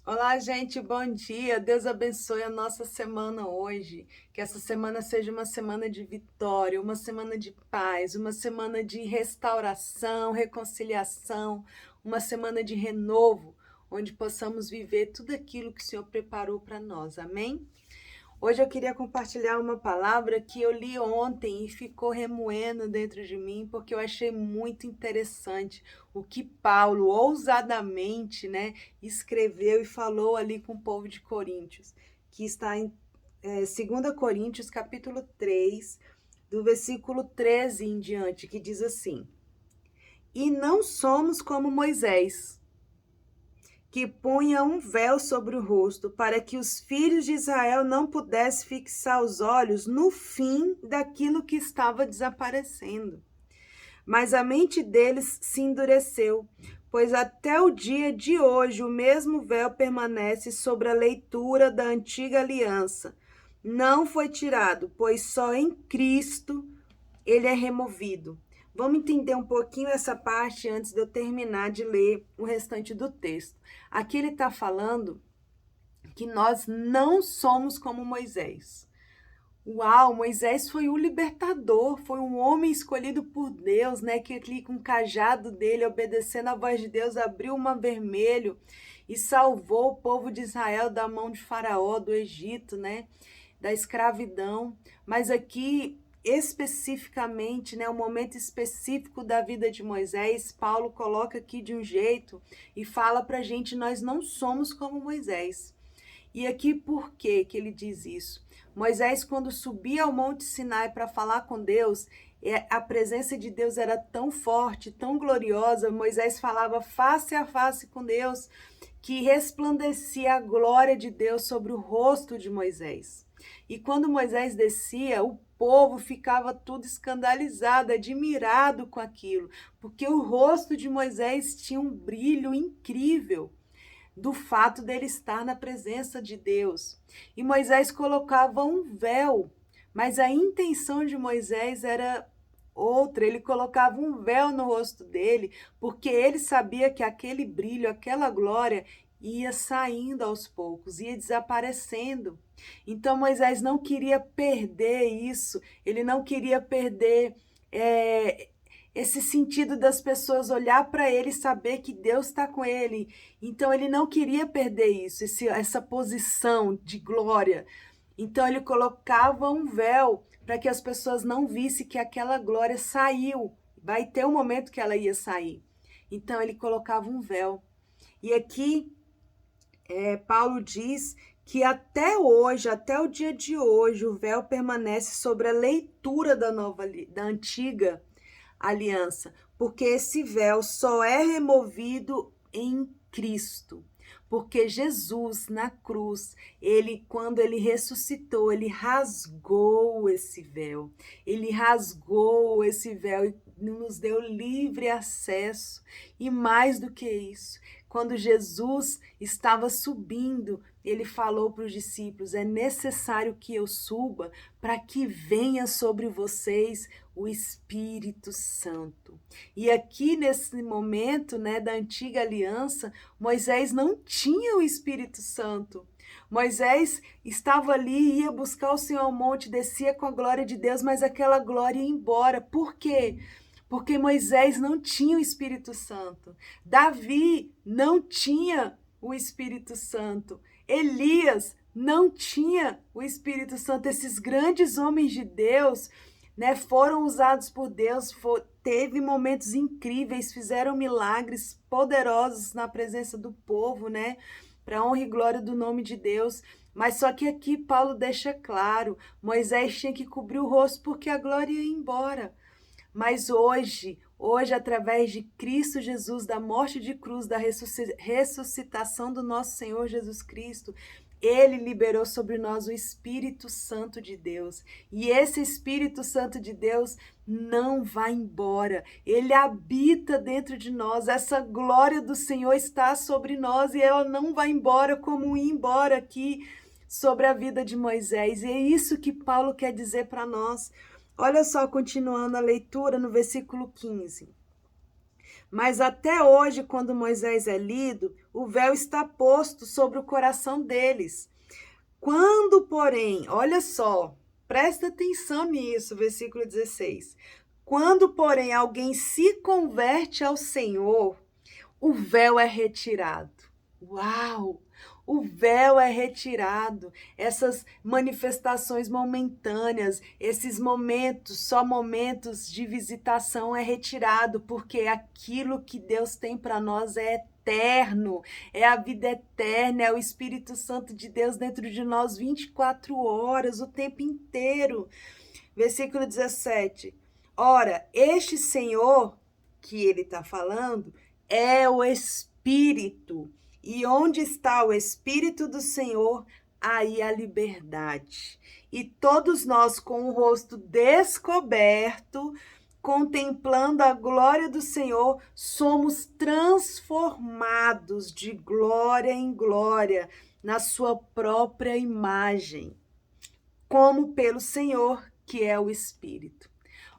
Olá, gente, bom dia. Deus abençoe a nossa semana hoje. Que essa semana seja uma semana de vitória, uma semana de paz, uma semana de restauração, reconciliação, uma semana de renovo, onde possamos viver tudo aquilo que o Senhor preparou para nós. Amém? Hoje eu queria compartilhar uma palavra que eu li ontem e ficou remoendo dentro de mim, porque eu achei muito interessante o que Paulo ousadamente, né, escreveu e falou ali com o povo de Coríntios, que está em 2 Coríntios capítulo 3, do versículo 13 em diante, que diz assim: E não somos como Moisés, que punha um véu sobre o rosto, para que os filhos de Israel não pudessem fixar os olhos no fim daquilo que estava desaparecendo. Mas a mente deles se endureceu, pois até o dia de hoje o mesmo véu permanece sobre a leitura da antiga aliança. Não foi tirado, pois só em Cristo ele é removido. Vamos entender um pouquinho essa parte antes de eu terminar de ler o restante do texto. Aqui ele está falando que nós não somos como Moisés. Uau, Moisés foi o libertador, foi um homem escolhido por Deus, né? Que ali com o cajado dele, obedecendo a voz de Deus, abriu o mar vermelho e salvou o povo de Israel da mão de Faraó, do Egito, né? Da escravidão. Mas aqui, especificamente, né? O momento específico da vida de Moisés, Paulo coloca aqui de um jeito e fala pra gente: nós não somos como Moisés. E aqui por que ele diz isso? Moisés, quando subia ao Monte Sinai para falar com Deus, a presença de Deus era tão forte, tão gloriosa. Moisés falava face a face com Deus, que resplandecia a glória de Deus sobre o rosto de Moisés. E quando Moisés descia, o povo ficava tudo escandalizado, admirado com aquilo, porque o rosto de Moisés tinha um brilho incrível do fato dele estar na presença de Deus. E Moisés colocava um véu, mas a intenção de Moisés era outra. Ele colocava um véu no rosto dele, porque ele sabia que aquele brilho, aquela glória ia saindo aos poucos, ia desaparecendo. Então Moisés não queria perder isso, ele não queria perder esse sentido das pessoas olhar para ele e saber que Deus está com ele. Então ele não queria perder isso, essa posição de glória. Então ele colocava um véu para que as pessoas não vissem que aquela glória saiu. Vai ter um momento que ela ia sair. Então ele colocava um véu. E aqui Paulo diz que até hoje, até o dia de hoje, o véu permanece sobre a leitura da antiga aliança, porque esse véu só é removido em Cristo. Porque Jesus na cruz, quando ele ressuscitou, ele rasgou esse véu. Ele rasgou esse véu e nos deu livre acesso. E mais do que isso, quando Jesus estava subindo, ele falou para os discípulos: é necessário que eu suba para que venha sobre vocês o Espírito Santo. E aqui nesse momento, né, da antiga aliança, Moisés não tinha o Espírito Santo. Moisés estava ali, ia buscar o Senhor ao monte, descia com a glória de Deus, mas aquela glória ia embora. Por quê? Porque Moisés não tinha o Espírito Santo. Davi não tinha o Espírito Santo. Elias não tinha o Espírito Santo. Esses grandes homens de Deus, né, foram usados por Deus, teve momentos incríveis, fizeram milagres poderosos na presença do povo, né, para honra e glória do nome de Deus. Mas só que aqui Paulo deixa claro, Moisés tinha que cobrir o rosto porque a glória ia embora. Mas hoje, através de Cristo Jesus, da morte de cruz, da ressuscitação do nosso Senhor Jesus Cristo, ele liberou sobre nós o Espírito Santo de Deus. E esse Espírito Santo de Deus não vai embora. Ele habita dentro de nós. Essa glória do Senhor está sobre nós e ela não vai embora como ir embora aqui sobre a vida de Moisés. E é isso que Paulo quer dizer para nós. Olha só, continuando a leitura no versículo 15. Mas até hoje, quando Moisés é lido, o véu está posto sobre o coração deles. Quando, porém, olha só, presta atenção nisso, versículo 16. Quando, porém, alguém se converte ao Senhor, o véu é retirado. Uau! O véu é retirado. Essas manifestações momentâneas, esses momentos, só momentos de visitação é retirado, porque aquilo que Deus tem para nós é eterno, é a vida eterna, é o Espírito Santo de Deus dentro de nós 24 horas, o tempo inteiro. Versículo 17. Ora, este Senhor que ele está falando é o Espírito. E onde está o Espírito do Senhor, aí a liberdade. E todos nós, com o rosto descoberto, contemplando a glória do Senhor, somos transformados de glória em glória na sua própria imagem, como pelo Senhor, que é o Espírito.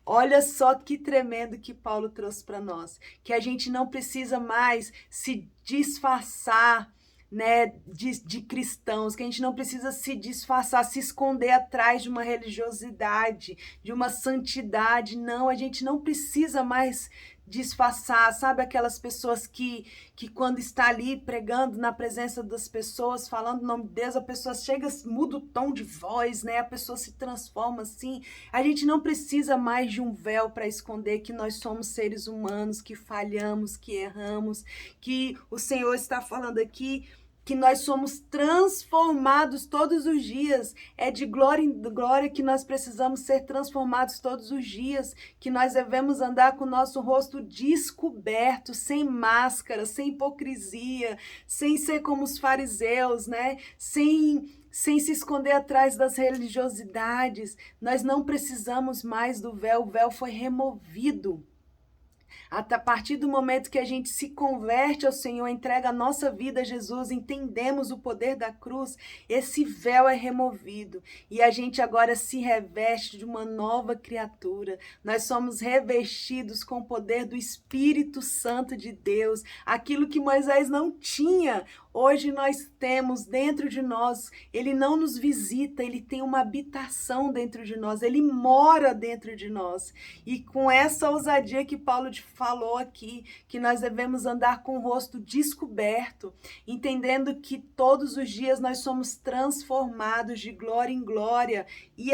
Olha só que tremendo que Paulo trouxe para nós, que a gente não precisa mais se disfarçar, né, de cristãos, que a gente não precisa se disfarçar, se esconder atrás de uma religiosidade, de uma santidade. Não, a gente não precisa mais disfarçar, sabe, aquelas pessoas que quando está ali pregando na presença das pessoas, falando o nome de Deus, a pessoa chega, muda o tom de voz, né, a pessoa se transforma assim. A gente não precisa mais de um véu para esconder que nós somos seres humanos, que falhamos, que erramos, que o Senhor está falando aqui que nós somos transformados todos os dias. É de glória em glória que nós precisamos ser transformados todos os dias, que nós devemos andar com o nosso rosto descoberto, sem máscara, sem hipocrisia, sem ser como os fariseus, né? Sem se esconder atrás das religiosidades. Nós não precisamos mais do véu, o véu foi removido. A partir do momento que a gente se converte ao Senhor, entrega a nossa vida a Jesus, entendemos o poder da cruz, esse véu é removido e a gente agora se reveste de uma nova criatura. Nós somos revestidos com o poder do Espírito Santo de Deus, aquilo que Moisés não tinha. Hoje nós temos dentro de nós. Ele não nos visita, ele tem uma habitação dentro de nós, ele mora dentro de nós. E com essa ousadia que Paulo falou aqui, que nós devemos andar com o rosto descoberto, entendendo que todos os dias nós somos transformados de glória em glória. E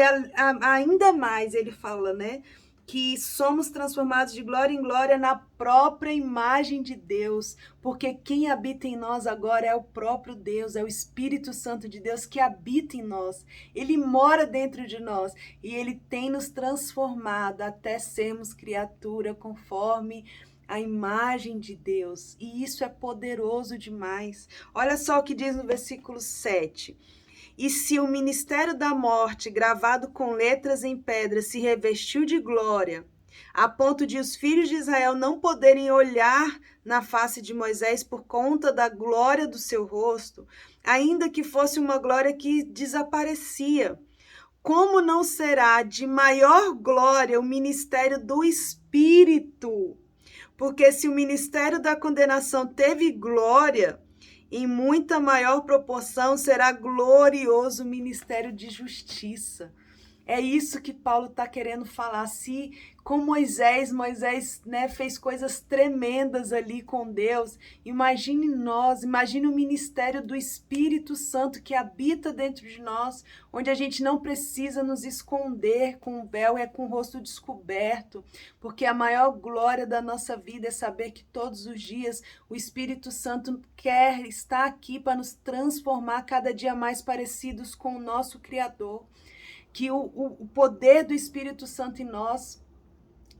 ainda mais ele fala, né? Que somos transformados de glória em glória na própria imagem de Deus, porque quem habita em nós agora é o próprio Deus, é o Espírito Santo de Deus que habita em nós. Ele mora dentro de nós e ele tem nos transformado até sermos criatura conforme a imagem de Deus. E isso é poderoso demais. Olha só o que diz no versículo 7. E se o ministério da morte, gravado com letras em pedra, se revestiu de glória, a ponto de os filhos de Israel não poderem olhar na face de Moisés por conta da glória do seu rosto, ainda que fosse uma glória que desaparecia, como não será de maior glória o ministério do Espírito? Porque se o ministério da condenação teve glória, em muita maior proporção será glorioso o ministério de justiça. É isso que Paulo está querendo falar. Se com Moisés, né, fez coisas tremendas ali com Deus. Imagine nós, imagine o ministério do Espírito Santo que habita dentro de nós, onde a gente não precisa nos esconder com o véu, é com o rosto descoberto, porque a maior glória da nossa vida é saber que todos os dias o Espírito Santo quer estar aqui para nos transformar cada dia mais parecidos com o nosso Criador. Que o poder do Espírito Santo em nós,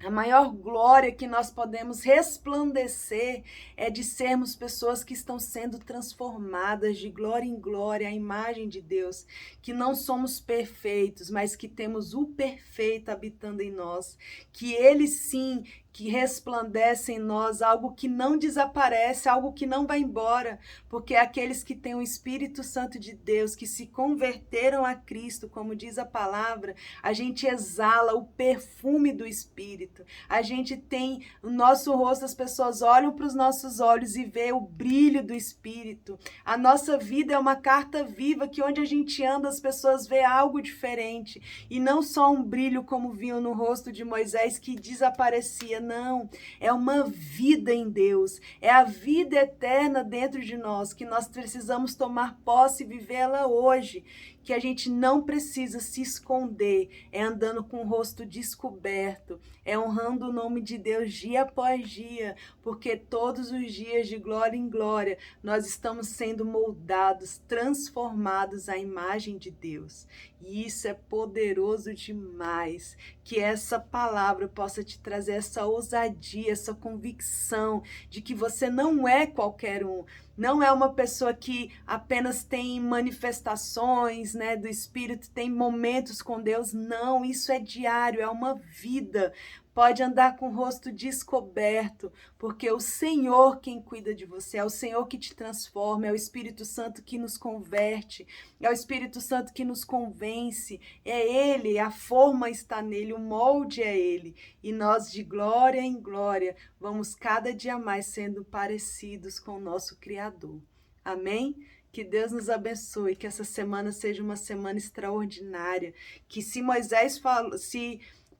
a maior glória que nós podemos resplandecer é de sermos pessoas que estão sendo transformadas de glória em glória à imagem de Deus, que não somos perfeitos, mas que temos o perfeito habitando em nós, que Ele sim que resplandece em nós, algo que não desaparece, algo que não vai embora, porque aqueles que têm o Espírito Santo de Deus, que se converteram a Cristo, como diz a palavra, a gente exala o perfume do Espírito, a gente tem o nosso rosto, as pessoas olham para os nossos olhos e vê o brilho do Espírito. A nossa vida é uma carta viva que onde a gente anda as pessoas vê algo diferente, e não só um brilho como viam no rosto de Moisés que desaparecia. Não, é uma vida em Deus, é a vida eterna dentro de nós, que nós precisamos tomar posse e vivê-la hoje, que a gente não precisa se esconder, é andando com o rosto descoberto, é honrando o nome de Deus dia após dia, porque todos os dias de glória em glória, nós estamos sendo moldados, transformados à imagem de Deus, e isso é poderoso demais, que essa palavra possa te trazer essa ousadia, essa convicção de que você não é qualquer um, não é uma pessoa que apenas tem manifestações, né, do Espírito, tem momentos com Deus. Não, isso é diário, é uma vida. Pode andar com o rosto descoberto, porque o Senhor quem cuida de você, é o Senhor que te transforma, é o Espírito Santo que nos converte, é o Espírito Santo que nos convence, é Ele, a forma está nele, o molde é Ele, e nós de glória em glória vamos cada dia mais sendo parecidos com o nosso Criador. Amém? Que Deus nos abençoe, que essa semana seja uma semana extraordinária, que se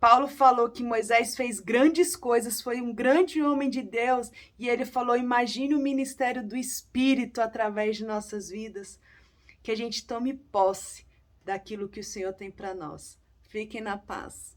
Paulo falou que Moisés fez grandes coisas, foi um grande homem de Deus, e ele falou, imagine o ministério do Espírito através de nossas vidas, que a gente tome posse daquilo que o Senhor tem para nós. Fiquem na paz.